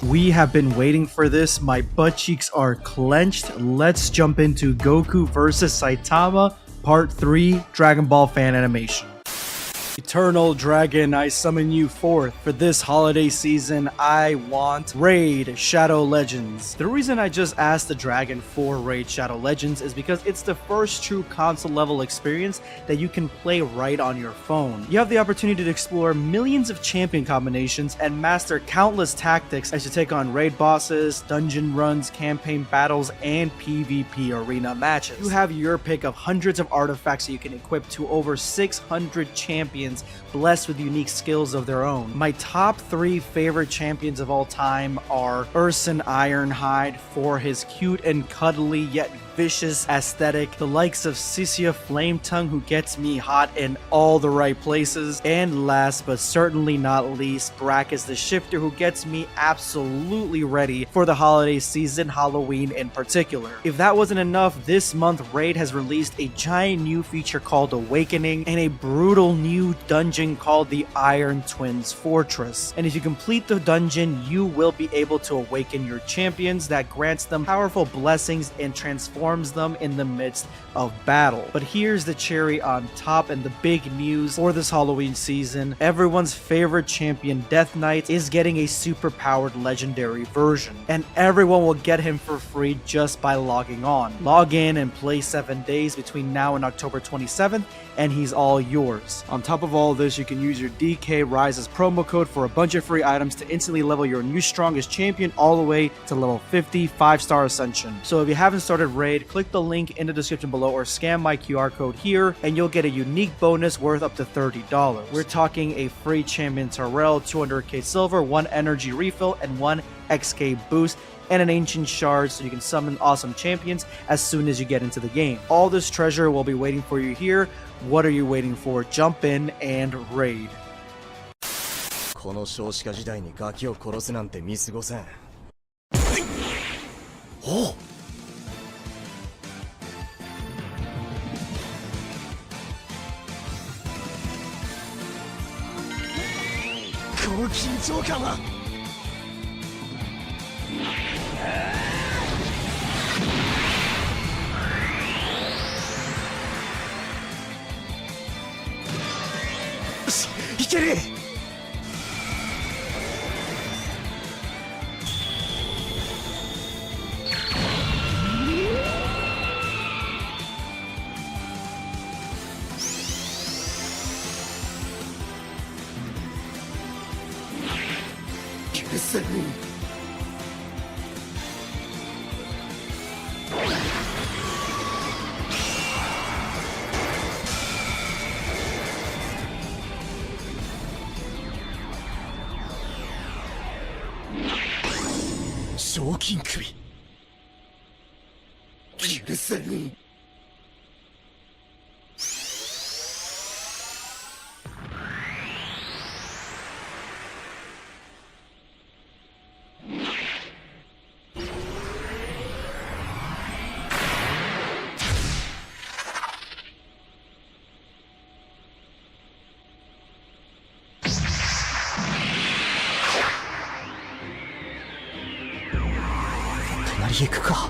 We have been waiting for this. My butt cheeks are clenched. Let's jump into Goku vs Saitama Part 3 Dragon Ball fan animation. Eternal Dragon, I summon you forth. For this holiday season, I want Raid Shadow Legends. The reason I just asked the dragon for Raid Shadow Legends is because it's the first true console level experience that you can play right on your phone. You have the opportunity to explore millions of champion combinations and master countless tactics as you take on raid bosses, dungeon runs, campaign battles, and PvP arena matches. You have your pick of hundreds of artifacts that you can equip to over 600 champions blessed with unique skills of their own. My top 3 favorite champions of all time are Urson Ironhide for his cute and cuddly yet vicious aesthetic, the likes of Sisia Flametongue who gets me hot in all the right places, and last but certainly not least, Brackus the Shifter who gets me absolutely ready for the holiday season, Halloween in particular. If that wasn't enough, this month Raid has released a giant new feature called Awakening and a brutal new dungeon called the Iron Twins Fortress. And if you complete the dungeon, you will be able to awaken your champions that grants them powerful blessings and transforms them in the midst of battle. But here's the cherry on top and the big news for this Halloween season. Everyone's favorite champion, Death Knight, is getting a super powered legendary version, and everyone will get him for free just by logging on. Log in and play 7 days between now and October 27th, and he's all yours. On top of all this, you can use your DK Rises promo code for a bunch of free items to instantly level your new strongest champion all the way to level 50 5-star Ascension. So if you haven't started Raid, click the link in the description below or scan my QR code here and you'll get a unique bonus worth up to $30. We're talking a free champion Terrell, 200k silver, 1 energy refill, and 1 XK boost, and an ancient shard so you can summon awesome champions as soon as you get into the game. All this treasure will be waiting for you here. What are you waiting for? Jump in and raid. この少子化時代にガキを殺すなんて見過ごせん。おう。この緊張感は。いける。許せん。賞金首許せん。隣へ行くか。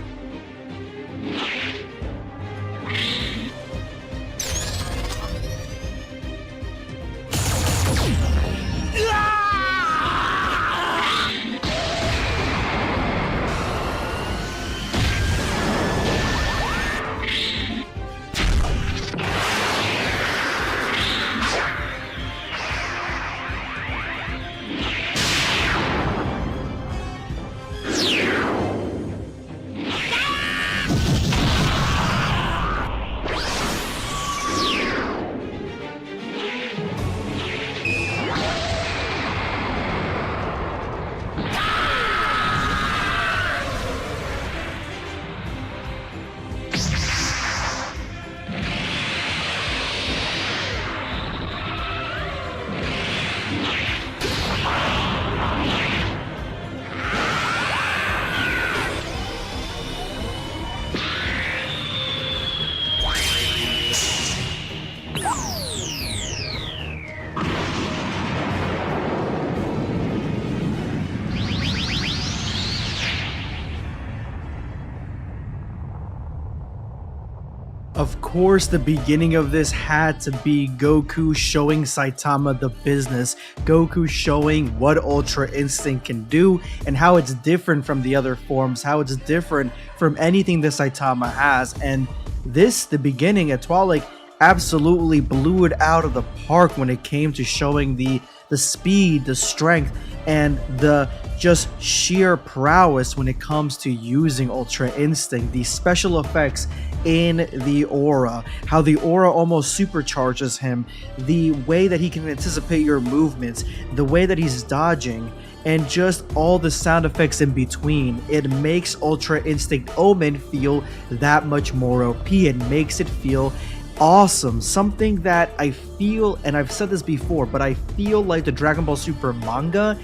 Of course, the beginning of this had to be Goku showing Saitama the business, Goku showing what Ultra Instinct can do and how it's different from the other forms, how it's different from anything that Saitama has. And this, the beginning, Etoile absolutely blew it out of the park when it came to showing the speed, the strength, and the just sheer prowess when it comes to using Ultra Instinct, the special effects in the aura, how the aura almost supercharges him, the way that he can anticipate your movements, the way that he's dodging, and just all the sound effects in between. It makes Ultra Instinct Omen feel that much more OP. It makes it feel awesome. Something that I feel, and I've said this before, but I feel like the Dragon Ball Super manga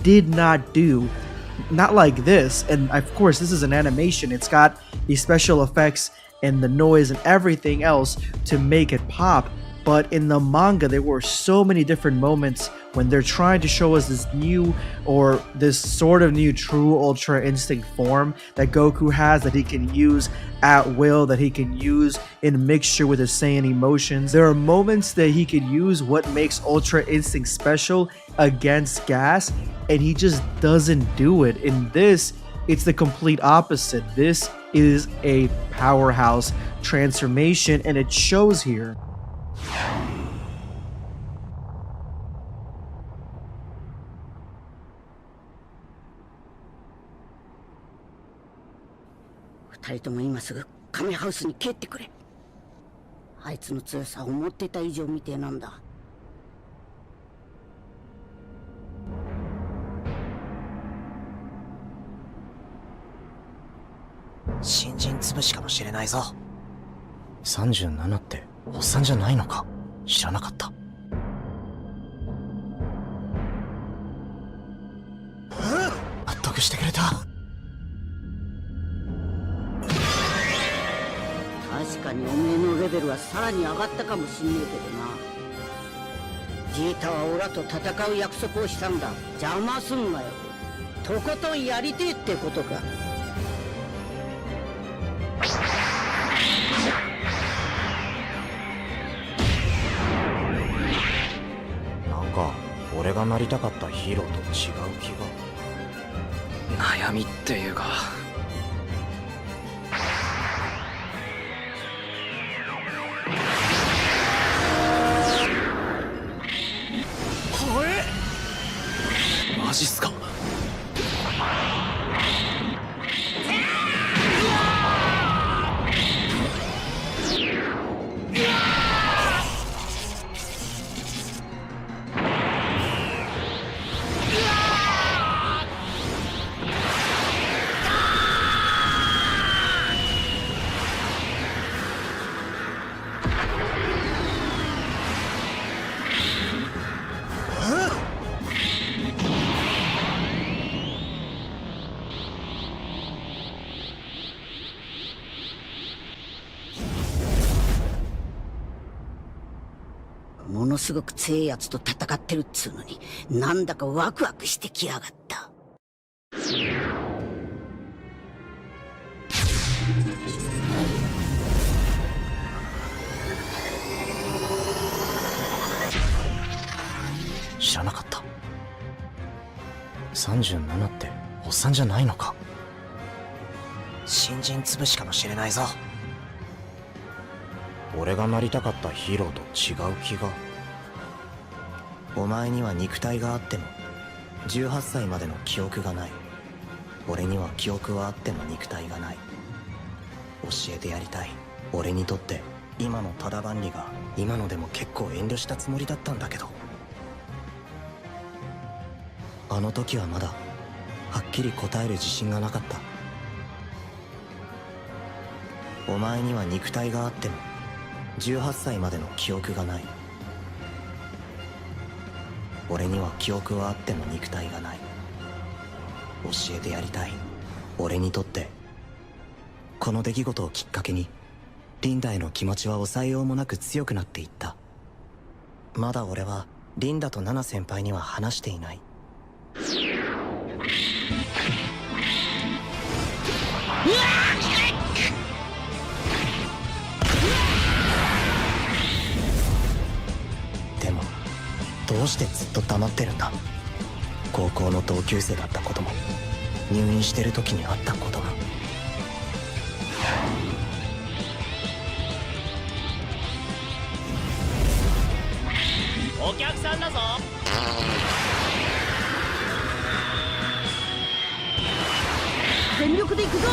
did not do. Not like this. And of course, this is an animation. It's got the special effects and the noise and everything else to make it pop. But in the manga, there were so many different moments when they're trying to show us this new, or this sort of new true Ultra Instinct form that Goku has, that he can use at will, that he can use in mixture with his Saiyan emotions. There are moments that he can use what makes Ultra Instinct special against Gas, and he just doesn't do it. In this, it's the complete opposite. This is a powerhouse transformation, and it shows here.2人とも今すぐカメハウスに帰ってくれ。あいつの強さを思っていた以上みてえなんだ。新人潰しかもしれないぞ。37っておっさんじゃないのか。知らなかった。納得してくれた。確かにおめえのレベルはさらに上がったかもしんねえけどな。ジータはオラと戦う約束をしたんだ。邪魔すんなよ。とことんやりてえってことか。なんか俺がなりたかったヒーローと違う気が。悩みっていうか、マジっすか。ものすごく強えやつと戦ってるっつうのに、なんだかワクワクしてきやがった。知らなかった。37っておっさんじゃないのか。新人潰しかもしれないぞ。俺がなりたかったヒーローと違う気が。お前には肉体があっても18歳までの記憶がない。俺には記憶はあっても肉体がない。教えてやりたい。俺にとって今のただ万里が今のでも結構遠慮したつもりだったんだけど、あの時はまだはっきり答える自信がなかった。お前には肉体があっても18歳までの記憶がない。俺には記憶はあっても肉体がない。教えてやりたい。俺にとってこの出来事をきっかけにリンダへの気持ちは抑えようもなく強くなっていった。まだ俺はリンダとナナ先輩には話していない。どうしてずっと黙ってるんだ。高校の同級生だったことも入院してる時にあったことも。お客さんだぞ。全力で行くぞ。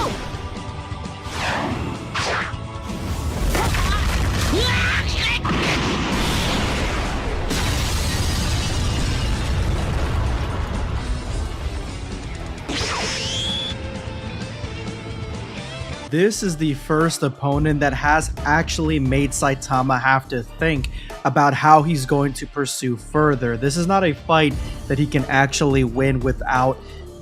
This is the first opponent that has actually made Saitama have to think about how he's going to pursue further. This is not a fight that he can actually win without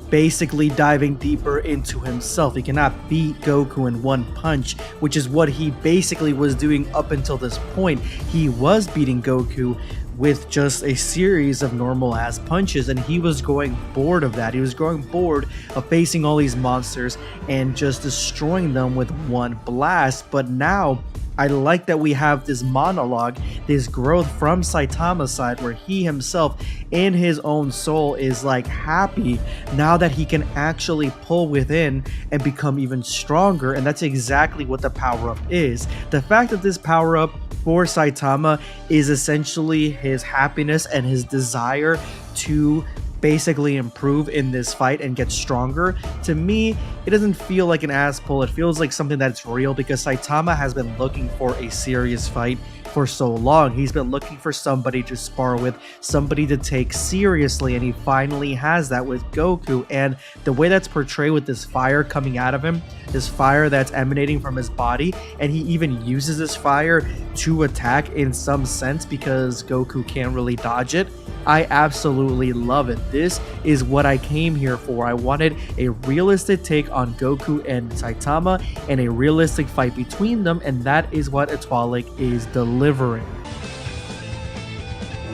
basically diving deeper into himself. He cannot beat Goku in one punch, which is what he basically was doing up until this point. He was beating Goku with just a series of normal ass punches, and he was growing bored of that. He was growing bored of facing all these monsters and just destroying them with one blast. But now I like that we have this monologue, this growth from Saitama's side, where he himself in his own soul is like happy now that he can actually pull within and become even stronger. And that's exactly what the power-up is. The fact that this power-up for Saitama is essentially his happiness and his desire to basically improve in this fight and get stronger. To me, it doesn't feel like an ass pull. It feels like something that's real, because Saitama has been looking for a serious fight for so long. He's been looking for somebody to spar with, somebody to take seriously, and he finally has that with Goku. And the way that's portrayed with this fire coming out of him, this fire that's emanating from his body, and he even uses this fire to attack in some sense because Goku can't really dodge it. I absolutely love it. This is what I came here for. I wanted a realistic take on Goku and Saitama and a realistic fight between them, and that is what Etwalik is delivering. お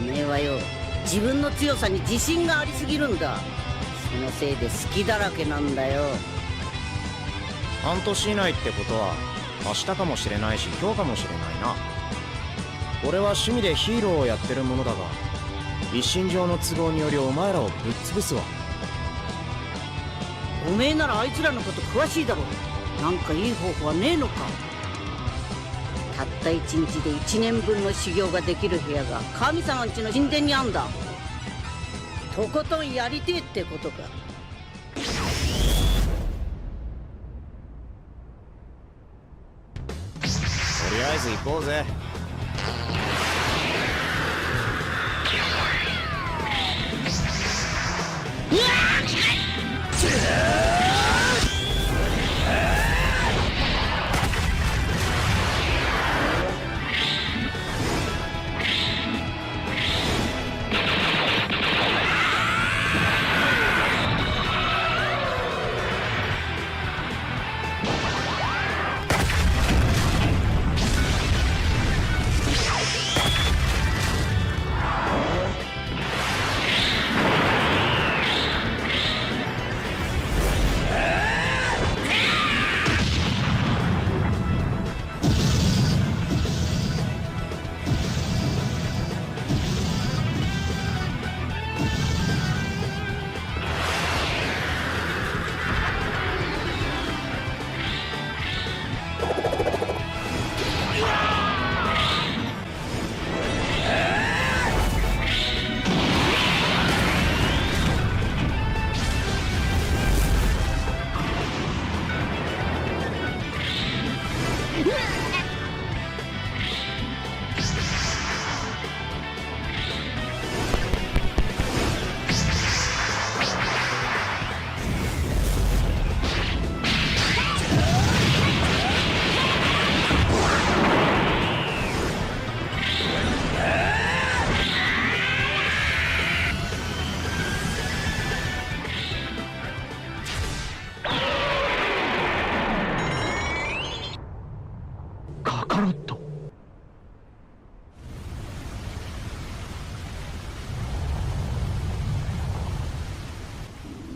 めえはよ、自分の強さに自信がありすぎるんだ。そのせいで好きだらけなんだよ。半年以内ってことは明日かもしれないし今日かもしれないな。俺は趣味でヒーローをやってるものだが、一身上の都合によりお前らをぶっ潰すわ。おめえならあいつらのこと詳しいだろ。なんかいい方法はねえのか。たった1日で1年分の修行ができる部屋が神様んちの神殿にあんだ。とことんやりてえってことか。とりあえず行こうぜ。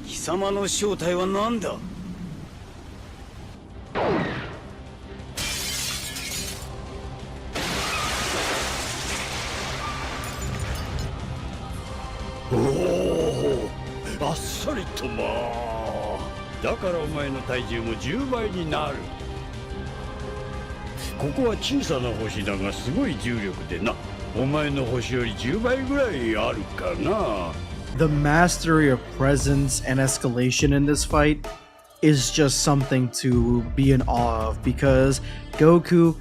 貴様の正体は何だ。そりともだからお前の体重も10倍になる。ここは小さな星だがすごい重力でな、お前の星より10倍ぐらいあるかな。 The mastery of presence and escalation in this fight is just something to be in awe of, because Goku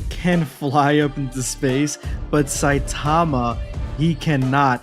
can fly up into space, but Saitama, he cannot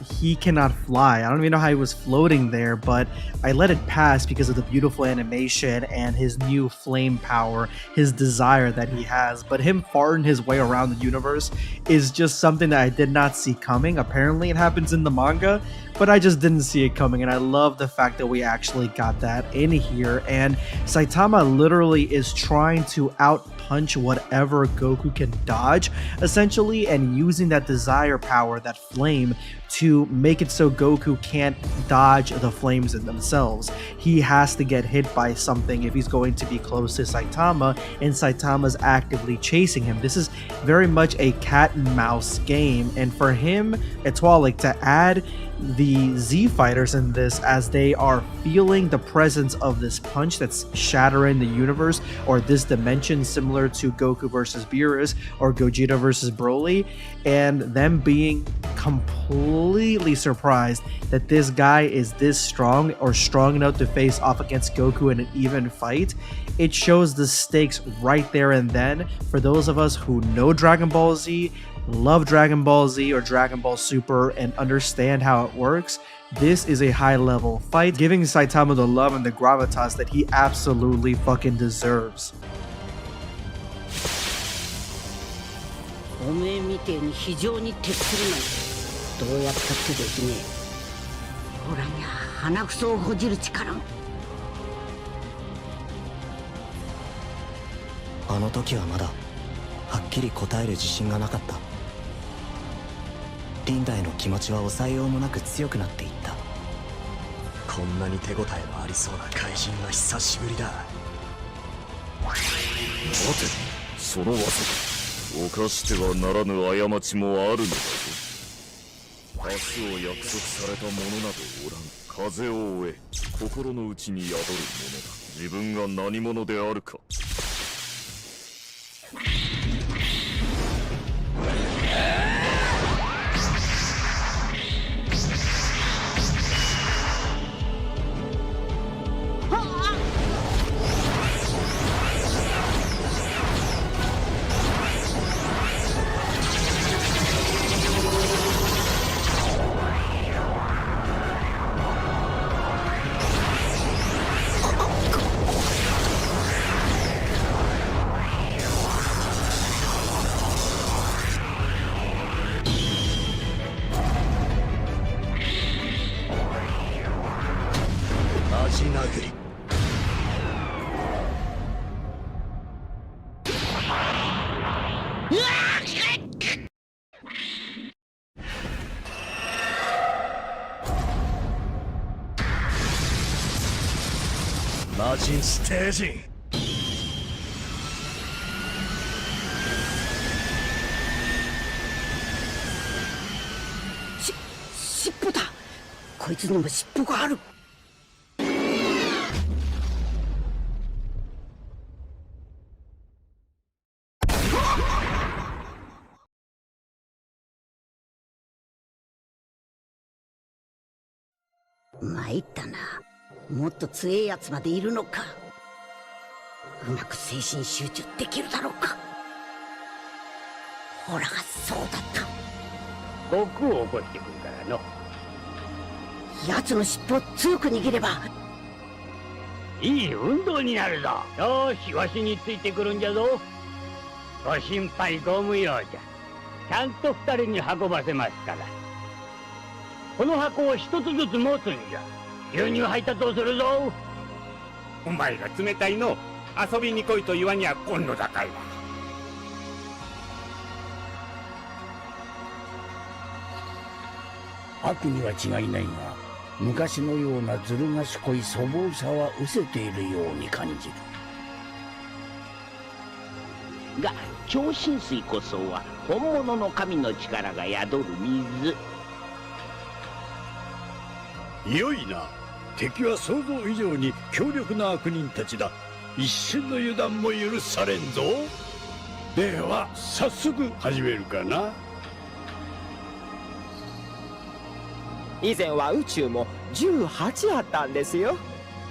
fly. I don't even know how he was floating there, but I let it pass because of the beautiful animation and his new flame power, his desire that he has. But him farting his way around the universe is just something that I did not see coming. Apparently it happens in the manga, but I just didn't see it coming, and I love the fact that we actually got that in here. And Saitama literally is trying to out-punch whatever Goku can dodge, essentially, and using that desire power, that flame, to make it so Goku can't dodge the flames in themselves. He has to get hit by something if he's going to be close to Saitama, and Saitama's actively chasing him. This is very much a cat and mouse game, and for him, Etwalik, to add the Z fighters in this as they are feeling the presence of this punch that's shattering the universe, or this dimension, similar to Goku versus Beerus or Gogeta versus Broly, and them being completely surprised that this guy is this strong or strong enough to face off against Goku in an even fight. It shows the stakes right there and then. For those of us who know Dragon Ball Z, love Dragon Ball Z or Dragon Ball Super, and understand how it works, this is a high level fight, giving Saitama the love and the gravitas that he absolutely fucking deserves. おめえみてえに非常に徹するなんてどうやったってできねえ。ほらにゃ鼻くそをほじる力も。あの時はまだはっきり答える自信がなかった。リンダへの気持ちは抑えようもなく強くなっていった。こんなに手応えのありそうな怪人は久しぶりだ。待て、その技犯してはならぬ過ちもあるのだぞ。明日を約束された者などおらん。風を追え、心の内に宿る者だ。自分が何者であるか。足殴り。魔人ステージン。尻尾だ。こいつにも尻尾がある。参ったな。もっと強えやつまでいるのか。うまく精神集中できるだろうか。ほらがそうだった。悟空を起こしてくるからの。奴の尻尾を強く握ればいい運動になるぞ。よし、わしについてくるんじゃぞ。ご心配ご無用じゃ。ちゃんと二人に運ばせますから。この箱を一つずつ持つんじゃ。牛乳配達をするぞ。お前が冷たいの。遊びに来いと言わにゃ今度だかいわ。悪には違いないが、昔のようなずる賢い粗暴さは失せているように感じる。が超新水こそは本物の神の力が宿る水。よいな。敵は想像以上に強力な悪人たちだ。一瞬の油断も許されんぞ。では早速始めるかな。以前は宇宙も18あったんですよ。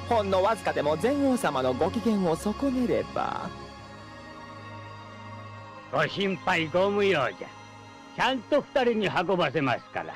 ほんのわずかでも禅王様のご機嫌を損ねれば。ご心配ご無用じゃ。ちゃんと2人に運ばせますから。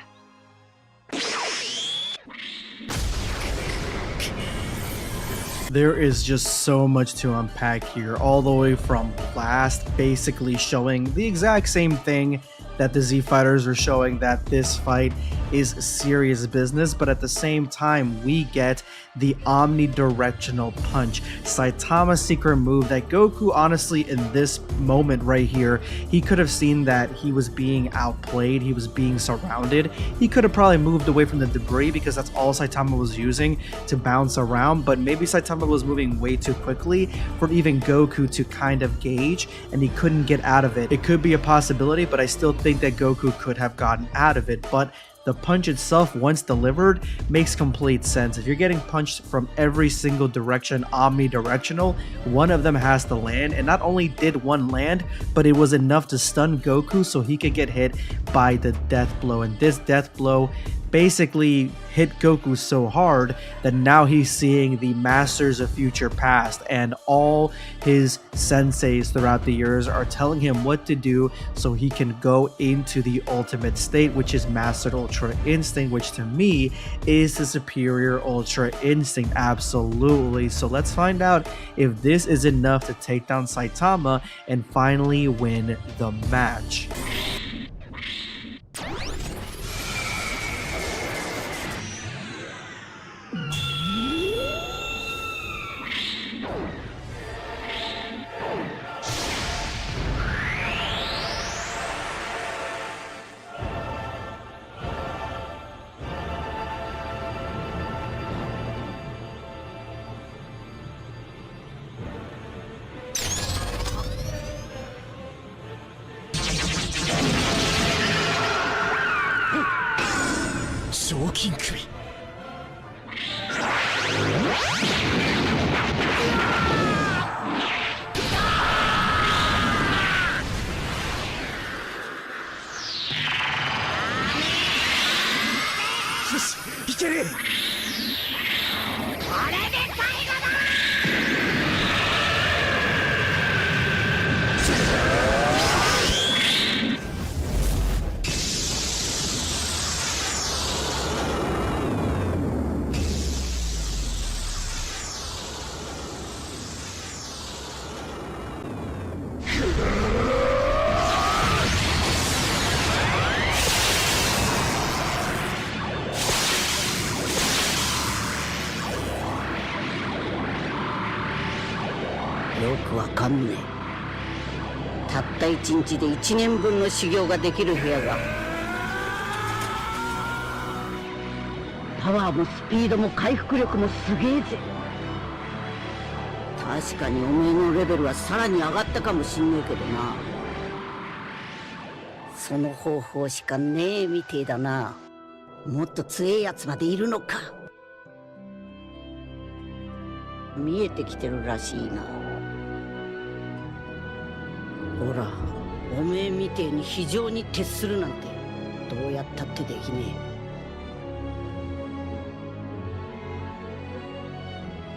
There is just so much to unpack here, all the way from Blast basically showing the exact same thing that the Z Fighters are showing, that this fight is serious business, but at the same time we get the omnidirectional punch, Saitama's secret move that Goku, honestly, in this moment right here, he could have seen that he was being outplayed, he was being surrounded. He could have probably moved away from the debris because that's all Saitama was using to bounce around, but maybe Saitama was moving way too quickly for even Goku to kind of gauge, and he couldn't get out of it. It could be a possibility, but I still think that Goku could have gotten out of it. But the punch itself, once delivered, makes complete sense. If you're getting punched from every single direction, omnidirectional, one of them has to land. And not only did one land, but it was enough to stun Goku so he could get hit by the death blow. And this death blow basically hit Goku so hard that now he's seeing the Masters of Future Past, and all his senseis throughout the years are telling him what to do so he can go into the ultimate state, which is Mastered Ultra Instinct, which to me is the superior Ultra Instinct. Absolutely. So let's find out if this is enough to take down Saitama and finally win the match.よくわかんねえ。たった1日で1年分の修行ができる部屋が、パワーもスピードも回復力もすげえぜ。確かにおめえのレベルはさらに上がったかもしんねえけどな。その方法しかねえみてえだな。もっと強えやつまでいるのか。見えてきてるらしいな。ほら、おめえみてえに非常に徹するなんてどうやったってできね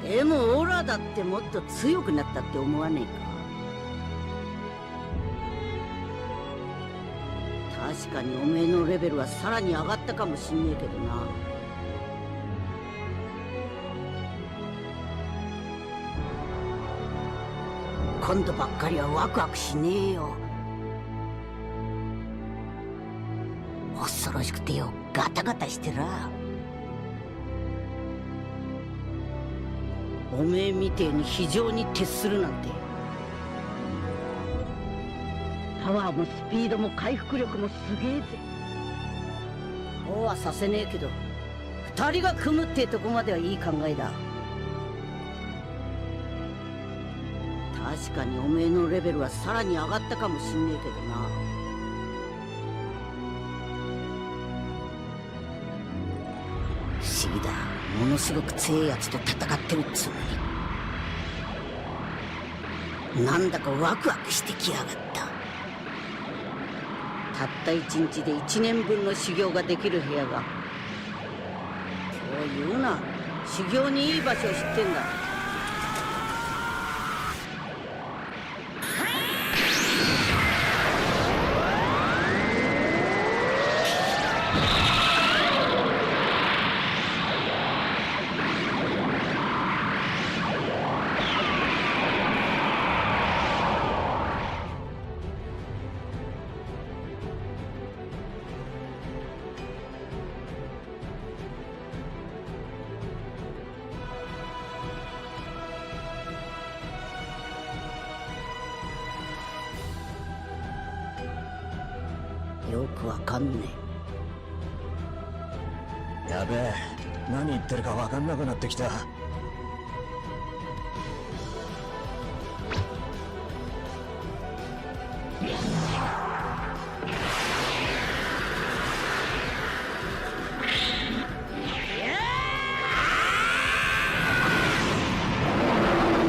え。でもオラだってもっと強くなったって思わねえか。確かにおめえのレベルはさらに上がったかもしんねえけどな。今度ばっかりはワクワクしねえよ。恐ろしくてよ、ガタガタしてら。おめえみてえに非常に徹するなんて。パワーもスピードも回復力もすげえぜ。そうはさせねえけど、二人が組むってとこまではいい考えだ。確かにおめえのレベルはさらに上がったかもしんねえけどな。不思議だ。ものすごく強いやつと戦ってるっつうのに、なんだかワクワクしてきやがった。たった1日で1年分の修行ができる部屋が。そう言うな。修行にいい場所を知ってんだ。よくわかんねえ。やべえ、何言ってるかわかんなくなってきた。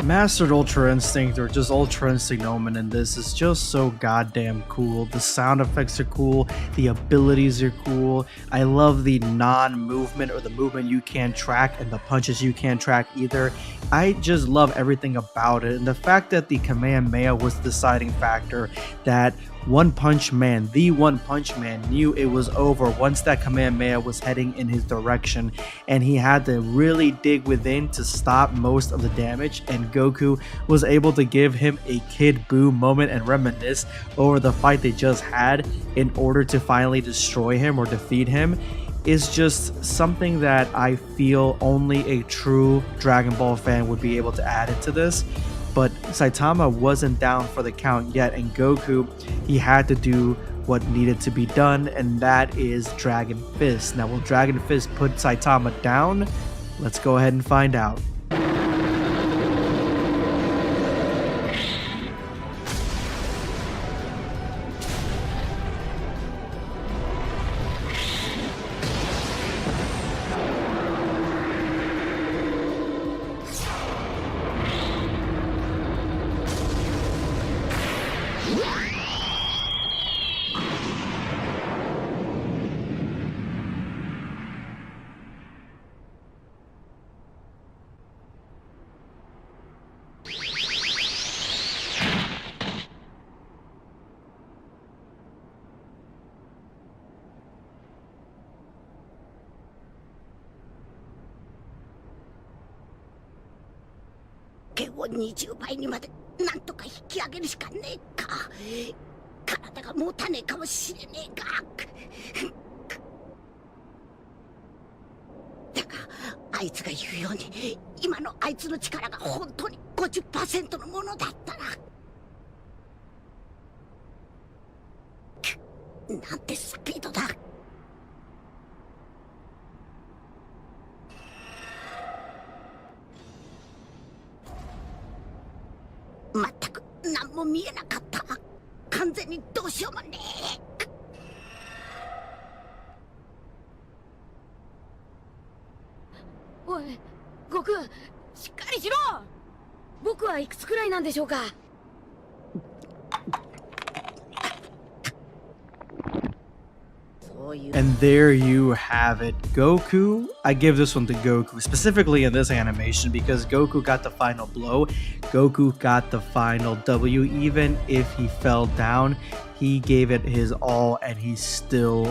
Mastered Ultra Instinct or just Ultra Instinct Omen in this is just so goddamn cool. The sound effects are cool, the abilities are cool. I love the non-movement or the movement you can't track and the punches you can't track either. I just love everything about it, and the fact that the Kamehameha was the deciding factor, that One Punch Man, the One Punch Man, knew it was over once that Kamehameha was heading in his direction, and he had to really dig within to stop most of the damage, and Goku was able to give him a Kid Buu moment and reminisce over the fight they just had in order to finally destroy him or defeat him, is just something that I feel only a true Dragon Ball fan would be able to add into this. But Saitama wasn't down for the count yet, and Goku, he had to do what needed to be done, and that is Dragon Fist. Now, will Dragon Fist put Saitama down? Let's go ahead and find out.毛を20倍にまでなんとか引き上げるしかねえか。体が持たねえかもしれねえが。だがあいつが言うように今のあいつの力が本当に 50% のものだったら、なんてスピードだ。まったく何も見えなかった。完全にどうしようもねえ。おい、悟空、しっかりしろ。僕はいくつくらいなんでしょうか。And there you have it. Goku, I give this one to Goku, specifically in this animation, because Goku got the final blow. Goku got the final W. Even if he fell down, he gave it his all and he still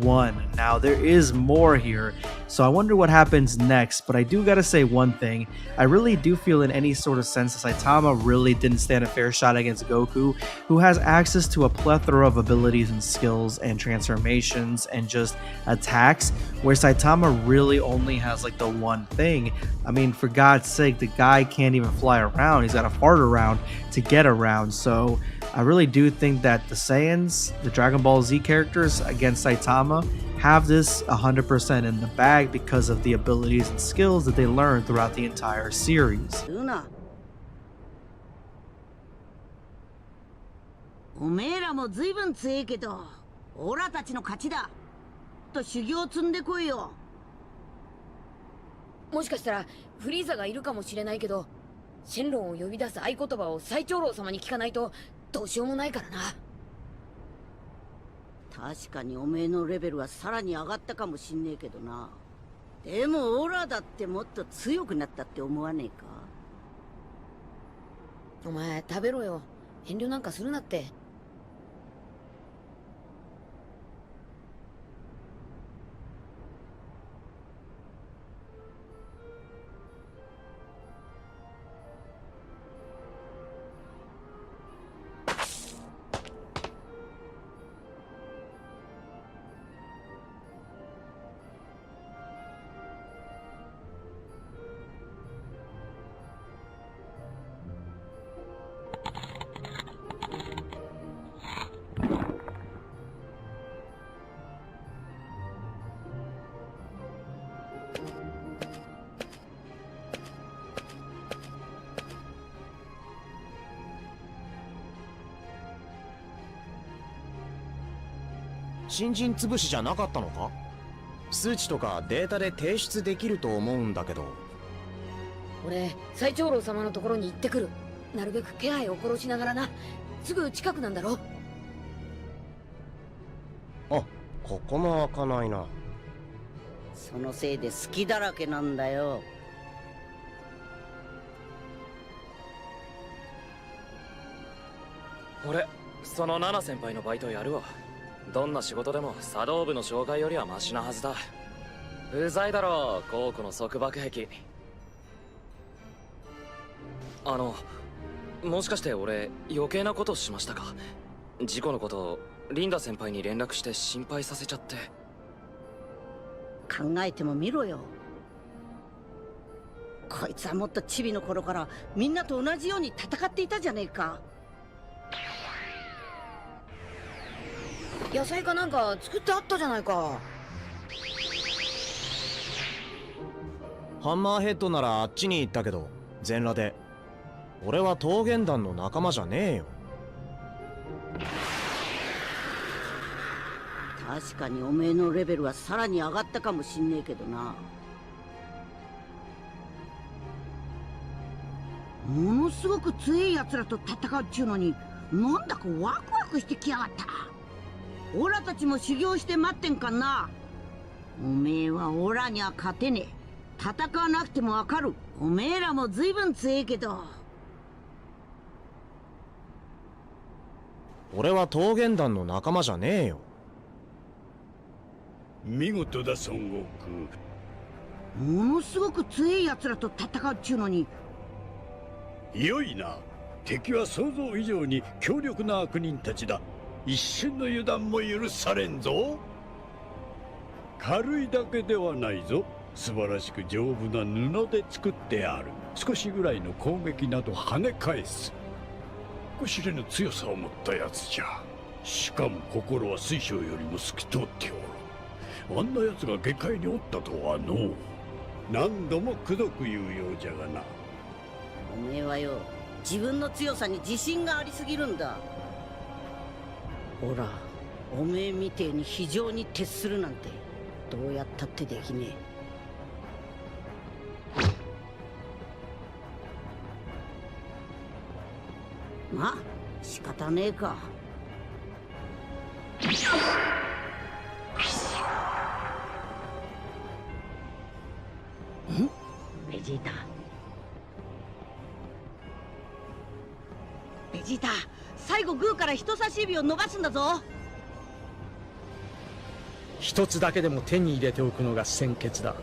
won. Now, there is more here, so I wonder what happens next, but I do gotta say one thing. I really do feel in any sort of sense that Saitama really didn't stand a fair shot against Goku, who has access to a plethora of abilities and skills and transformations and just attacks, where Saitama really only has like the one thing. I mean, for God's sake, the guy can't even fly around. He's gotta fart around to get around, so I really do think that the Saiyans, the Dragon Ball Z characters against Saitama, have this 100% in the bag because of the abilities and skills that they learned throughout the entire series. おめえらもずいぶん強えけど、オラたちの勝ちだ。と修行積んでこいよ。もしかしたらフリーザがいるかもしれないけど、シェンロンを呼び出す合言葉を最長老様に聞かないとどうしようもないからな。確かにおめえのレベルはさらに上がったかもしんねえけどな。でもオラだってもっと強くなったって思わねえか？お前食べろよ。遠慮なんかするなって。新人潰しじゃなかったのか？数値とかデータで提出できると思うんだけど。俺最長老様のところに行ってくる。なるべく気配を殺しながらな。すぐ近くなんだろ。あ、ここも開かないな。そのせいで好きだらけなんだよ。俺そのナナ先輩のバイトやるわ。どんな仕事でも茶道部の紹介よりはマシなはずだ。うざいだろゴークの束縛癖。もしかして俺余計なことしましたか？事故のことリンダ先輩に連絡して心配させちゃって。考えてもみろよ。こいつはもっとチビの頃からみんなと同じように戦っていたじゃねえか。野菜かなんか作ってあったじゃないか。ハンマーヘッドならあっちに行ったけど全裸で。俺は桃源団の仲間じゃねえよ。確かにおめえのレベルはさらに上がったかもしんねえけどな。ものすごく強い奴らと戦うっちゅうのになんだかワクワクしてきやがった。オラたちも修行して待ってんかんな。おめえはオラには勝てねえ。戦わなくてもわかる。おめえらも随分強えけど。俺は桃源団の仲間じゃねえよ。見事だ孫悟空。ものすごく強い奴らと戦うっちゅうのに。良いな。敵は想像以上に強力な悪人たちだ。一瞬の油断も許されんぞ。軽いだけではないぞ。素晴らしく丈夫な布で作ってある。少しぐらいの攻撃など跳ね返す。知れぬ強さを持ったやつじゃ。しかも心は水晶よりも透き通っておる。あんなやつが下界におったとはの。何度も口説く言うようじゃがな。おめえはよ、自分の強さに自信がありすぎるんだ。ほら、おめえみてえに非常に徹するなんてどうやったってできねえ。まあ仕方ねえか。ベジータ、ベジータ、最後グーから人差し指を伸ばすんだぞ。一つだけでも手に入れておくのが先決だ。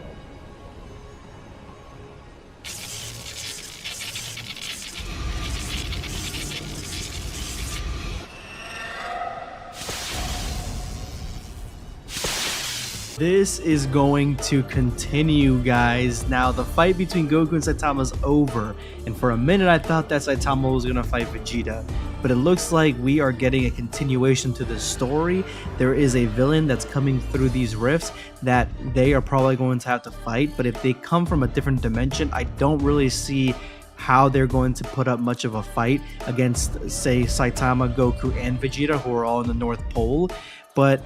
This is going to continue, guys. Now, the fight between Goku and Saitama is over, and for a minute I thought that Saitama was gonna fight Vegeta, but it looks like we are getting a continuation to the story. There is a villain that's coming through these rifts that they are probably going to have to fight, but if they come from a different dimension, I don't really see how they're going to put up much of a fight against, say, Saitama, Goku, and Vegeta, who are all in the North Pole. But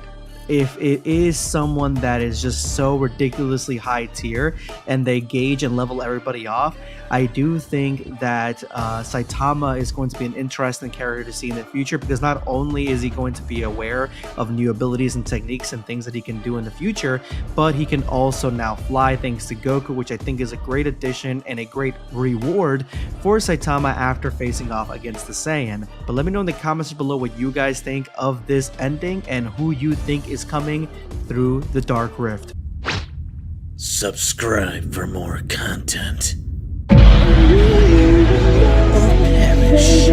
if it is someone that is just so ridiculously high tier and they gauge and level everybody off, I do think that Saitama is going to be an interesting character to see in the future, because not only is he going to be aware of new abilities and techniques and things that he can do in the future, but he can also now fly thanks to Goku, which I think is a great addition and a great reward for Saitama after facing off against the Saiyan. But let me know in the comments below what you guys think of this ending and who you think is coming through the Dark Rift. Subscribe for more content. Perish.